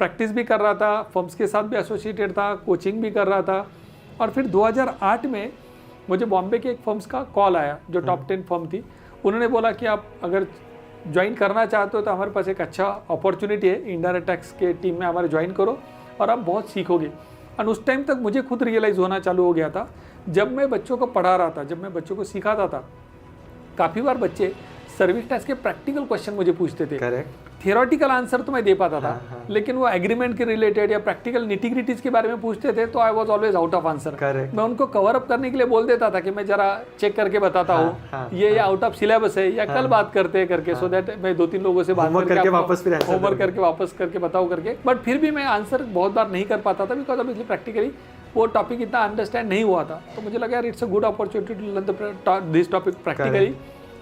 Practice भी कर रहा था, फर्म्स के साथ भी एसोसिएटेड था, कोचिंग भी कर रहा था। और फिर 2008 में मुझे बॉम्बे के एक फर्म्स का कॉल आया जो टॉप 10 फर्म थी। उन्होंने बोला कि आप अगर ज्वाइन करना चाहते हो तो हमारे पास एक अच्छा अपॉर्चुनिटी है, इनडायरेक्ट टैक्स के टीम में हमारे ज्वाइन करो और आप बहुत सीखोगे। और उस टाइम तक मुझे खुद रियलाइज़ होना चालू हो गया था, जब मैं बच्चों को पढ़ा रहा था, जब मैं बच्चों को सिखाता था, काफ़ी बार बच्चे सर्विस टैक्स के प्रैक्टिकल क्वेश्चन मुझे पूछते थे। करेक्ट। थियोरेटिकल आंसर तो मैं दे पाता था, लेकिन वो एग्रीमेंट के रिलेटेड या प्रैक्टिकल निटिग्रिटीज के बारे में पूछते थे तो I was always out of answer. Correct. मैं उनको कवर अप करने के लिए बोल देता था कि मैं जरा चेक करके बताता हूँ, ये आउट ऑफ सिलेबस है या कल बात करते हैं करके, सो दैट मैं 2-3 लोगों से बात करके होमवर्क करके वापस करके बताऊँ करके। बट फिर भी मैं आंसर बहुत बार नहीं कर पाता था, बिकॉज ऑब्वियसली प्रैक्टिकली वो टॉपिक इतना अंडरस्टैंड नहीं हुआ था। तो मुझे लगा यार it's a good opportunity to learn this topic practically.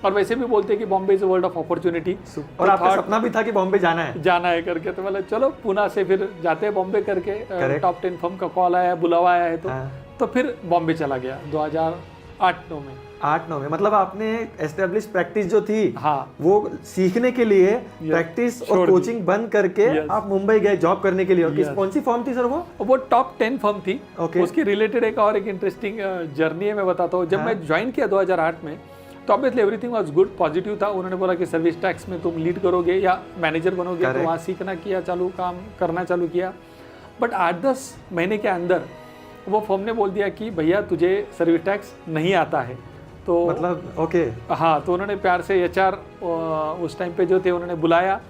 और वैसे भी बोलते हैं कि Bombay is a world of opportunity, और आपका सपना भी था कि बॉम्बे जाना है करके। तो मतलब चलो पुणे से फिर जाते हैं बॉम्बे करके, टॉप 10 फर्म का कॉल आया, बुलावा आया है तो फिर बॉम्बे चला गया 2008-9 में। 8-9 में मतलब आपने एस्टेब्लिश प्रैक्टिस जो थी वो सीखने के लिए प्रैक्टिस और कोचिंग बंद करके आप मुंबई गए जॉब करने के लिए। कौन सी फर्म थी सर वो टॉप 10 फर्म थी। उसकी रिलेटेड एक इंटरेस्टिंग जर्नी है, मैं बताता हूँ। जब मैं ज्वाइन किया 2008 में तो obviously everything was good, positive था। उन्होंने बोला कि सर्विस टैक्स में तुम लीड करोगे या मैनेजर बनोगे, तो वहाँ सीखना किया, काम करना चालू किया। बट 8-10 महीने के अंदर वो फर्म ने बोल दिया कि भैया तुझे सर्विस टैक्स नहीं आता है। तो मतलब तो उन्होंने प्यार से HR उस टाइम पे जो थे उन्होंने बुलाया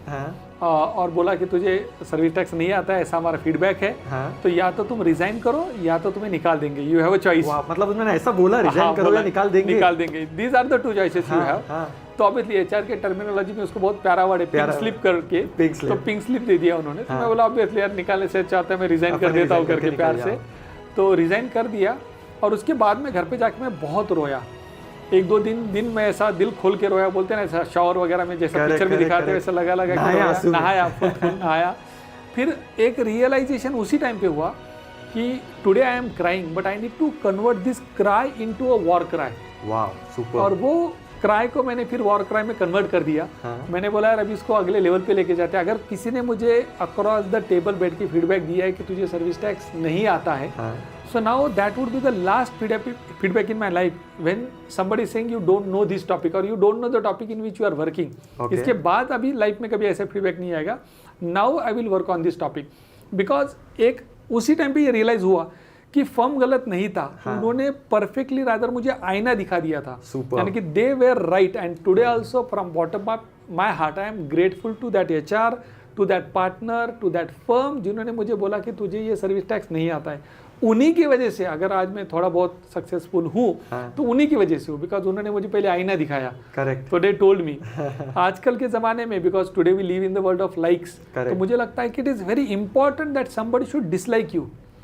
और बोला कि तुझे सर्विस टैक्स नहीं आता है, ऐसा हमारा फीडबैक है। तो या तो तुम रिजाइन करो या तो तुम्हें निकाल देंगे, यू हैव अ चॉइस। मतलब उन्होंने ऐसा बोला, रिजाइन करो या निकाल देंगे। These are the 2 choices you have. तो ऑब्वियसली HR के टर्मिनोलॉजी में उसको बहुत प्यारा वर्ड है पिंक स्लिप करके, तो पिंक स्लिप दे दिया उन्होंने। तो मैं बोला ऑब्वियसली यार निकालने से चाहता है मैं रिजाइन कर देता हूँ करके प्यार से। तो रिजाइन कर दिया और उसके बाद में घर पे जाके मैं बहुत रोया। 1-2 दिन में ऐसा दिल खोल के रोया, बोलते हैं ना ऐसा शावर वगैरह में जैसा पिक्चर में दिखाते हैं वैसा लगा कि नहाया। फिर एक रियलाइजेशन उसी टाइम पे हुआ कि today I am crying but I need to convert this cry into a war cry. वाह, सुपर। और वो क्राई को मैंने फिर वॉर क्राई में कन्वर्ट कर दिया। मैंने बोला यार अभी इसको अगले लेवल पे लेके जाते हैं। अगर किसी ने मुझे अक्रॉस द टेबल बैठ के फीडबैक दिया है कि तुझे सर्विस टैक्स नहीं आता है, so now that would be the last feedback in my life when somebody is saying you don't know this topic or you don't know the topic in which you are working. इसके बाद अभी life में कभी ऐसा feedback नहीं आएगा। Now I will work on this topic because एक उसी टाइम पे ये रियलाइज हुआ कि फर्म गलत नहीं था। उन्होंने परफेक्टली रादर मुझे आईना दिखा दिया था, यानी कि they were right. And today also from bottom of my heart I am grateful to that HR, to that partner, to that firm जिन्होंने मुझे बोला कि तुझे ये सर्विस टैक्स नहीं आता है। उन्हीं की वजह से अगर आज मैं थोड़ा बहुत सक्सेसफुल हूँ तो उन्हीं की वजह से हूँ, बिकॉज उन्होंने मुझे पहले आईना दिखाया। करेक्ट। तो दे टोल्ड मी। आजकल के ज़माने में because today we live in the world of likes, तो मुझे लगता है कि it is very important that somebody should dislike you.